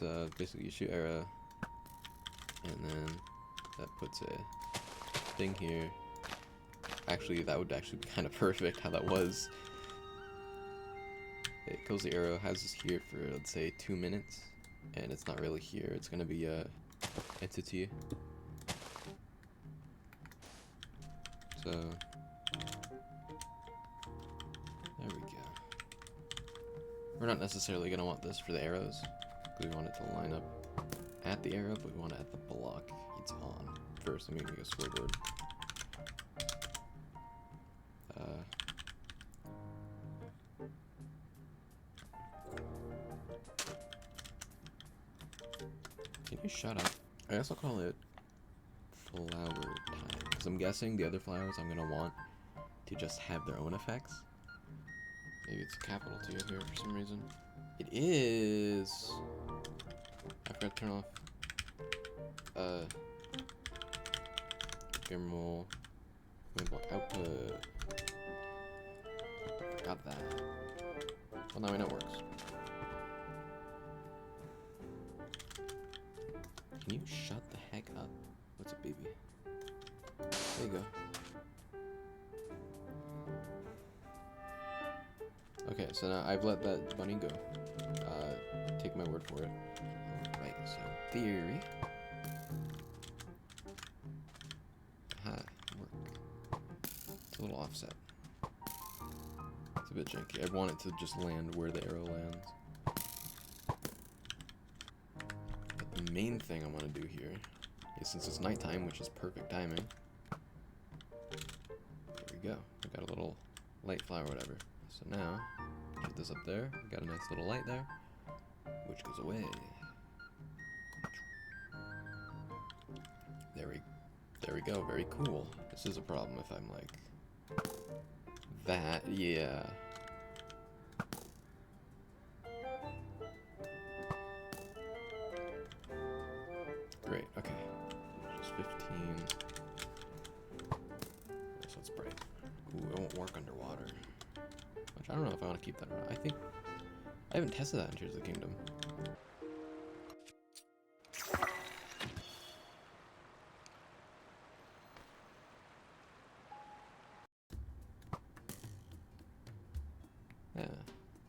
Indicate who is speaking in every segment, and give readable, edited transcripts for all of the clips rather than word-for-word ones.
Speaker 1: it's basically you shoot arrow, and then that puts a thing here. Actually, that would actually be kind of perfect how that was. It kills the arrow, has this here for, let's say, 2 minutes, and it's not really here. It's gonna be a entity. So there we go. We're not necessarily gonna want this for the arrows, because we want it to line up at the arrow, but we want it at the block it's on. First, I'm gonna make a scoreboard. Can you shut up? I guess I'll call it flower time, because I'm guessing the other flowers I'm gonna want to just have their own effects. Maybe it's a capital T here for some reason. It is. I forgot to turn off camera output. Got that. Well, now we know it works. Can you shut the heck up? What's up, baby? There you go. Okay, so now I've let that bunny go. Take my word for it. Alright, so in theory. Work. It's a little offset. It's a bit janky. I want it to just land where the arrow lands. But the main thing I want to do here is, since it's nighttime, which is perfect timing. There we go. We got a little light flower, whatever. So now, put this up there. We got a nice little light there, which goes away. There we go. Very cool. This is a problem if I'm like that. Yeah. Great. Okay. Just 15. So it's bright. Ooh, it won't work underwater. Which I don't know if I want to keep that around. I think I haven't tested that in Tears of the Kingdom. Yeah,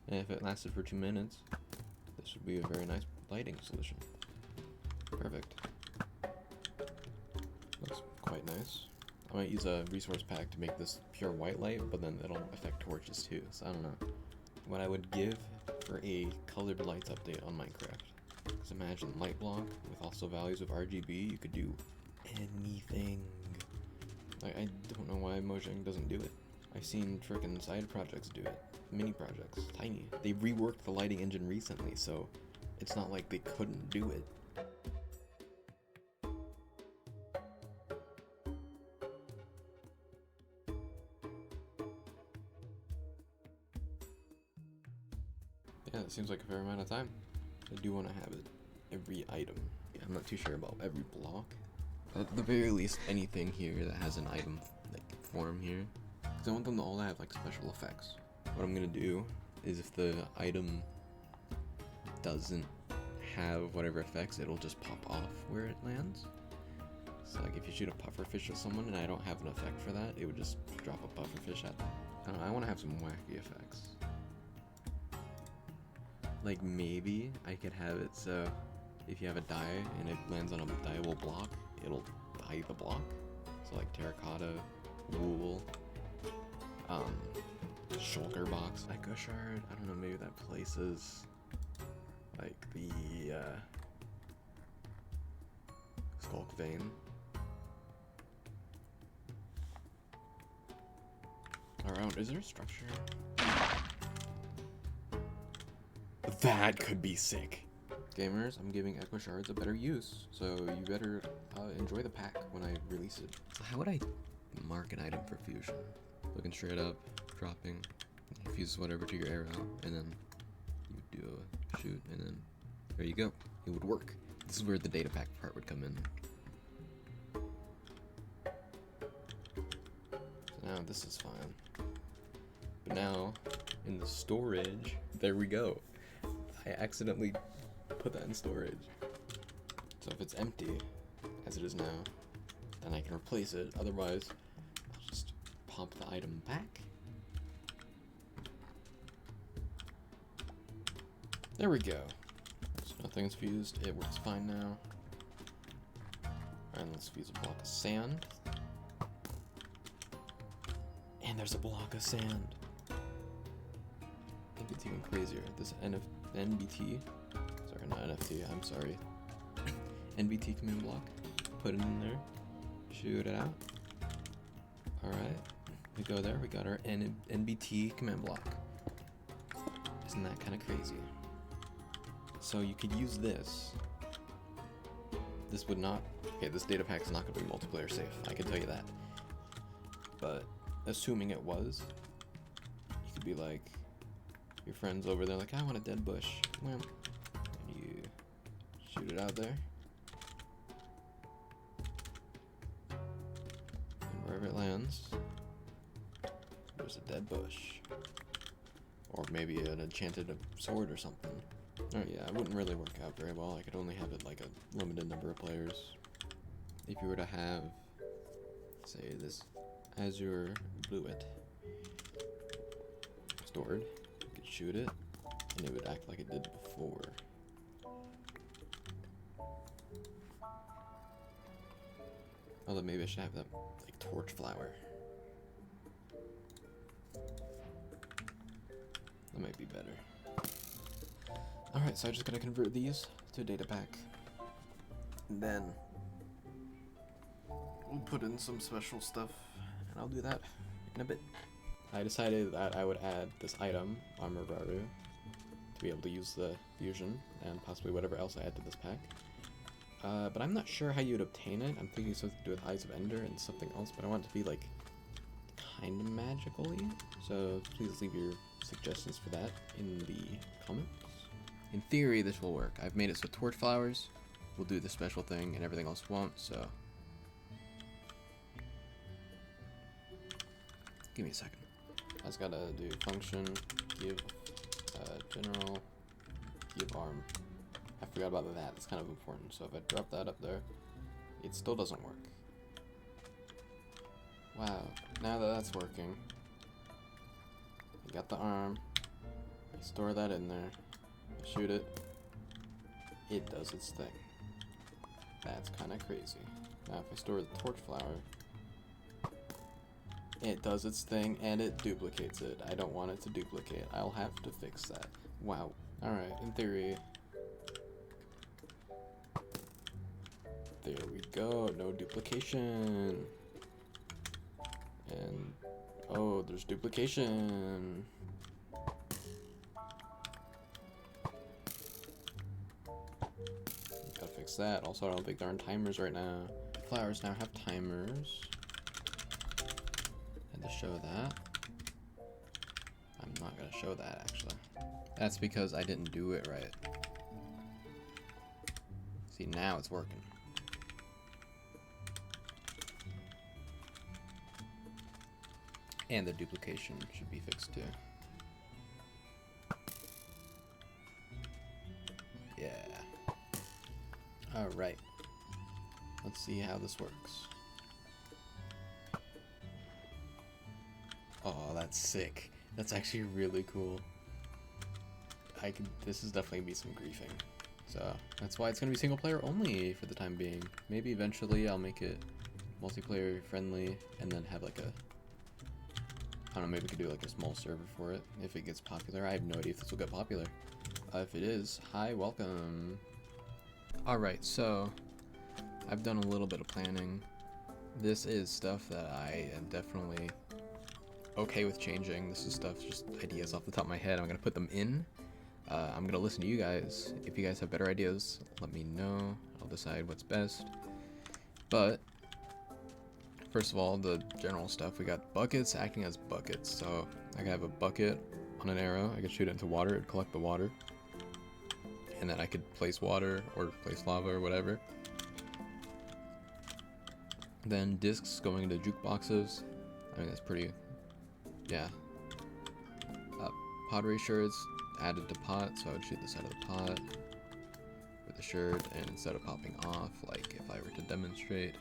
Speaker 1: and if it lasted for 2 minutes, this would be a very nice lighting solution. Perfect. Looks quite nice. I might use a resource pack to make this pure white light, but then it'll affect torches too, so I don't know what I would give for a colored lights update on Minecraft. Because imagine light block with also values of RGB, you could do anything. Like, I don't know why Mojang doesn't do it. I've seen frickin' side projects do it. Mini projects, tiny. They reworked the lighting engine recently, so it's not like they couldn't do it. Yeah, it seems like a fair amount of time. I do want to have it every item. Yeah, I'm not too sure about every block. At the very least, anything here that has an item like form here. Because I want them to all have like special effects. What I'm gonna do is, if the item doesn't have whatever effects, it'll just pop off where it lands. So like if you shoot a pufferfish at someone and I don't have an effect for that, it would just drop a pufferfish at them. I don't know, I want to have some wacky effects. Like maybe I could have it so if you have a die and it lands on a dyeable block, it'll dye the block. So like terracotta, wool, shulker box, echo shard. I don't know, maybe that places like the skulk vein. Around, is there a structure? That could be sick. Gamers, I'm giving echo shards a better use, so you better enjoy the pack when I release it. So how would I mark an item for fusion? Looking straight up, dropping, fuse whatever to your arrow, and then you do a shoot, and then there you go. It would work. This is where the data pack part would come in. So now this is fine. But now, in the storage, there we go. I accidentally put that in storage. So if it's empty, as it is now, then I can replace it. Otherwise, I'll just pop the item back. There we go. So nothing's fused. It works fine now. Alright, let's fuse a block of sand. And there's a block of sand. It gets even crazier. This NBT, sorry, not NFT, I'm sorry. NBT command block. Put it in there. Shoot it out. Alright, we go there. We got our NBT command block. Isn't that kind of crazy? So you could use this. This would not... Okay, this data pack is not going to be multiplayer safe. I can tell you that. But assuming it was, you could be like, your friend's over there like, I want a dead bush. Well, and you shoot it out there. And wherever it lands, there's a dead bush. Or maybe an enchanted sword or something. Alright, yeah, it wouldn't really work out very well. I could only have it like a limited number of players. If you were to have, say, this Azure Bluet stored, you could shoot it, and it would act like it did before. Although maybe I should have that, like, torch flower. That might be better. Alright, so I just gotta convert these to a data pack. And then we'll put in some special stuff, and I'll do that in a bit. I decided that I would add this item, Arm of Rauru, to be able to use the fusion, and possibly whatever else I add to this pack. But I'm not sure how you would obtain it. I'm thinking something to do with Eyes of Ender and something else, but I want it to be, like, kind of magical-y. So please leave your suggestions for that in the comments. In theory, this will work. I've made it so torch flowers will do the special thing and everything else won't, so... Give me a second. I just gotta do function, give general, give arm. I forgot about that. It's kind of important. So if I drop that up there, it still doesn't work. Wow. Now that that's working, I got the arm. I store that in there. I shoot it. It does its thing. That's kind of crazy. Now if I store the torch flower, it does its thing and it duplicates it. I don't want it to duplicate. I'll have to fix that. Wow. Alright, in theory. There we go. No duplication. And oh, there's duplication. Gotta fix that. Also, I don't think there are timers right now. Flowers now have timers. And to show that, I'm not gonna show that actually. That's because I didn't do it right. See, now it's working. And the duplication should be fixed too. Yeah. Alright. Let's see how this works. Oh, that's sick. That's actually really cool. This is definitely gonna be some griefing. So, that's why it's gonna be single player only for the time being. Maybe eventually I'll make it multiplayer friendly and then have like a... I don't know, maybe we could do like a small server for it if it gets popular. I have no idea if this will get popular. If it is, hi, welcome. Alright, so I've done a little bit of planning. This is stuff that I am definitely okay with changing. This is stuff, just ideas off the top of my head. I'm going to put them in. I'm going to listen to you guys. If you guys have better ideas, let me know. I'll decide what's best. But first of all, the general stuff. We got buckets acting as buckets. So I could have a bucket on an arrow. I could shoot it into water. It'd collect the water. And then I could place water or place lava or whatever. Then discs going into jukeboxes. I mean, that's pretty... Yeah. Pottery shards added to pot, so I would shoot the side of the pot. the shirt, and instead of popping off, like if I were to demonstrate,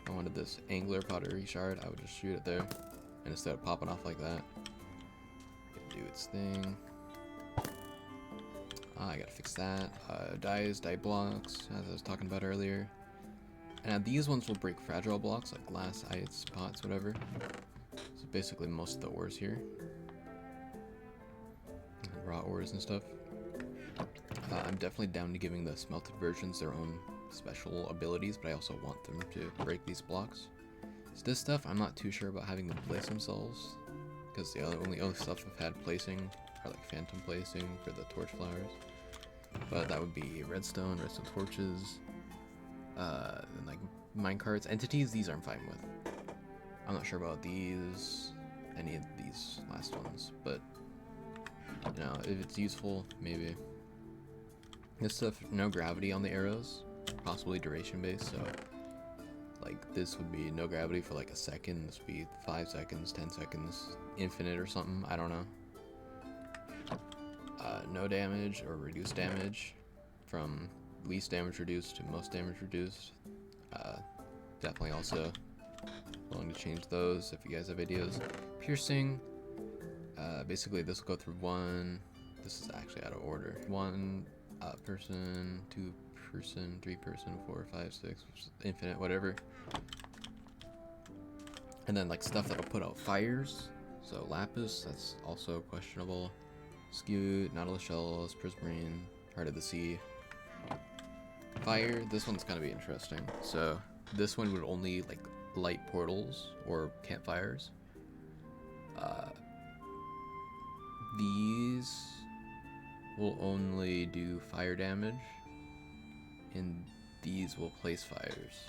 Speaker 1: I wanted this angular pottery shard, I would just shoot it there, and instead of popping off like that, it do its thing. I gotta fix that. Dye blocks, as I was talking about earlier. And now these ones will break fragile blocks like glass, ice, pots, whatever. So basically most of the ores here. Raw ores and stuff. I'm definitely down to giving the smelted versions their own special abilities, but I also want them to break these blocks. So this stuff, I'm not too sure about having them place themselves, because the only other stuff I've had placing are like phantom placing for the torch flowers. But that would be redstone torches, and like minecarts. Entities, these I'm fine with. I'm not sure about these, any of these last ones, but you know, if it's useful, maybe. This stuff, no gravity on the arrows, possibly duration based, so like this would be no gravity for like a second, this would be 5 seconds, 10 seconds, infinite or something, I don't know. No damage or reduced damage, from least damage reduced to most damage reduced. Definitely also willing to change those if you guys have ideas. Piercing, basically this will go through one, this is actually out of order, one person, 2 person, 3 person, 4, 5, 6, infinite, whatever. And then like stuff that'll put out fires, so lapis, that's also questionable. Skewed, nautilus shells, prismarine, heart of the sea. Fire, this one's gonna be interesting. So this one would only like light portals or campfires. These will only do fire damage, and these will place fires.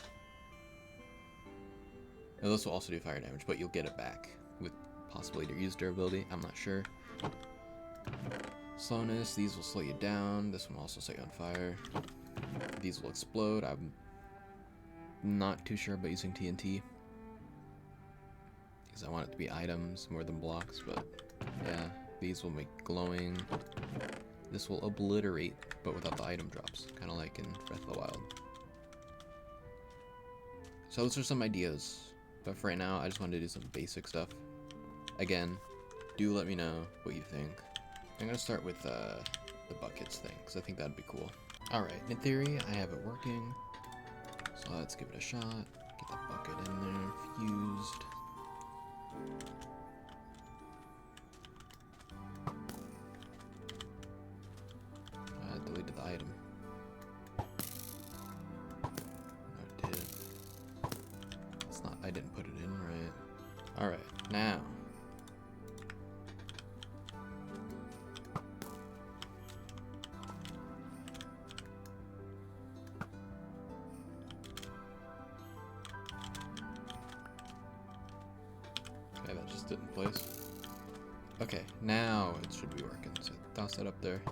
Speaker 1: Now this will also do fire damage, but you'll get it back with possibly use durability, I'm not sure. Slowness, these will slow you down. This one will also set you on fire. These will explode. I'm not too sure about using TNT, because I want it to be items more than blocks, but yeah, these will make glowing. This will obliterate, but without the item drops, kind of like in Breath of the Wild. So those are some ideas, but for right now, I just wanted to do some basic stuff. Again, do let me know what you think. I'm gonna start with the buckets thing, because I think that'd be cool. Alright, in theory, I have it working, so let's give it a shot. Get the bucket in there, fused. Deleted the item. No, it did. It's not, I didn't put it in right. Alright, now. Okay, that just didn't place. Okay, now it should be working. So toss that up there.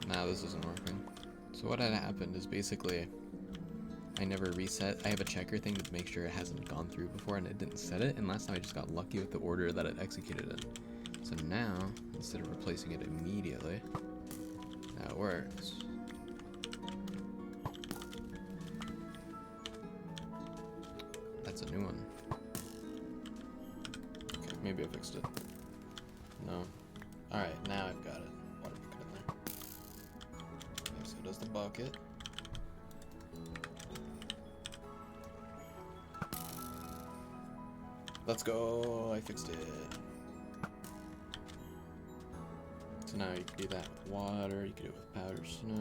Speaker 1: Now this isn't working. So what had happened is basically I never reset. I have a checker thing to make sure it hasn't gone through before, and it didn't set it, and last time I just got lucky with the order that it executed in. So now, instead of replacing it immediately, now it works. That's a new one. Okay, maybe I fixed it. No. Alright, now I've got it. Water bucket in there. Okay, so does the bucket. Let's go, I fixed it. So now you can do that with water, you can do it with powdered snow.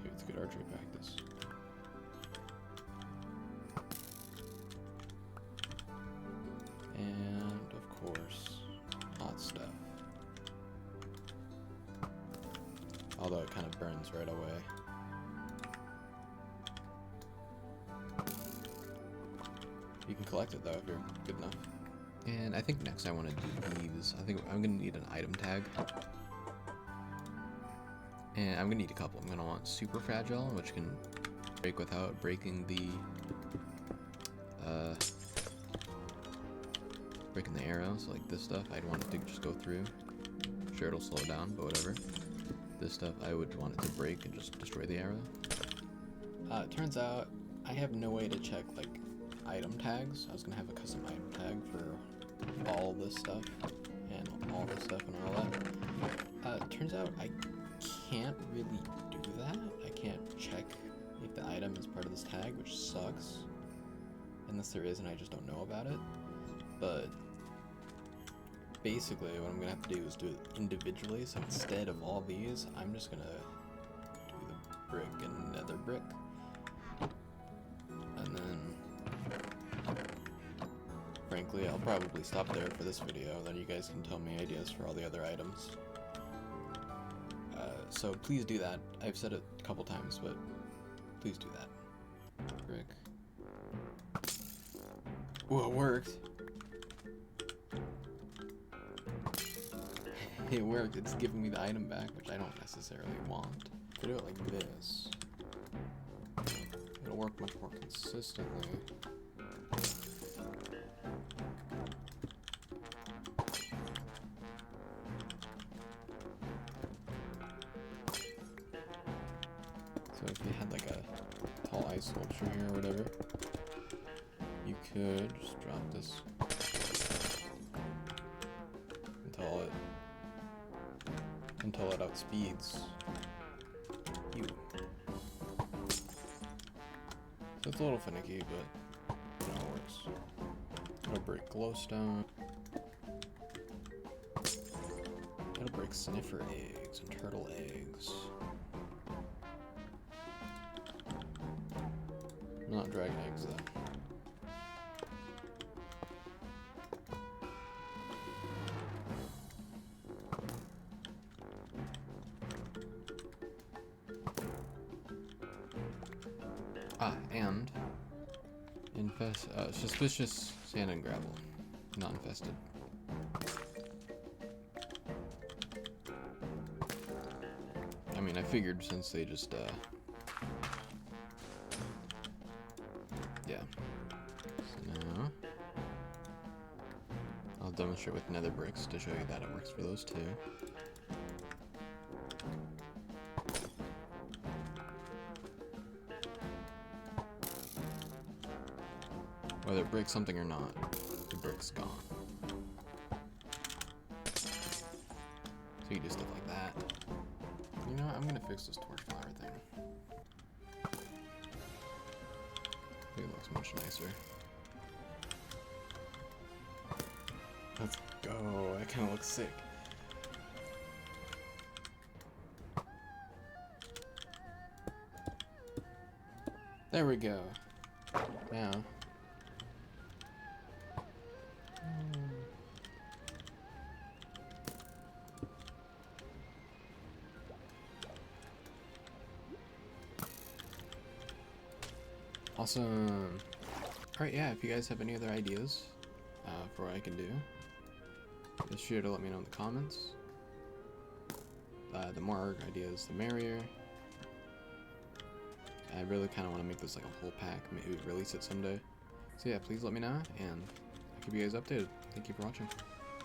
Speaker 1: Maybe it's good archery practice. And of course, hot stuff. Although it kind of burns right away. You can collect it though if you're good enough. And I think next I want to do these. I think I'm gonna need an item tag. And I'm gonna need a couple. I'm gonna want super fragile, which can break without breaking the arrow. So like this stuff, I'd want it to just go through. Sure, it'll slow down, but whatever. This stuff, I would want it to break and just destroy the arrow. It turns out I have no way to check like item tags. I was gonna have a custom item tag for all this stuff and all this stuff and all that. Turns out I can't really do that. I can't check if the item is part of this tag, which sucks. Unless there is and I just don't know about it. But basically what I'm gonna have to do is do it individually. So instead of all these, I'm just gonna do the brick and nether brick. And then frankly, I'll probably stop there for this video, then you guys can tell me ideas for all the other items. So please do that. I've said it a couple times, but please do that. Brick. Ooh, it worked. It worked. It's giving me the item back, which I don't necessarily want. If I do it like this, it'll work much more consistently. So if you had like a tall ice sculpture here or whatever, you could just drop this until it outspeeds you. So it's a little finicky, but you know, it works. It'll break glowstone. It'll break sniffer eggs and turtle eggs. Not dragon eggs though. And suspicious sand and gravel, not infested. I mean, I figured since they just, yeah. So now, I'll demonstrate with nether bricks to show you that it works for those too. Whether it breaks something or not, the brick's gone. So you do stuff like that. You know what? I'm gonna fix this torch flower thing. I think it looks much nicer. Let's go. That kind of looks sick. There we go. Now. Awesome. Alright, yeah, if you guys have any other ideas for what I can do, be sure to let me know in the comments. The more ideas, the merrier. I really kind of want to make this like a whole pack, maybe release it someday. So yeah, please let me know, and I'll keep you guys updated. Thank you for watching.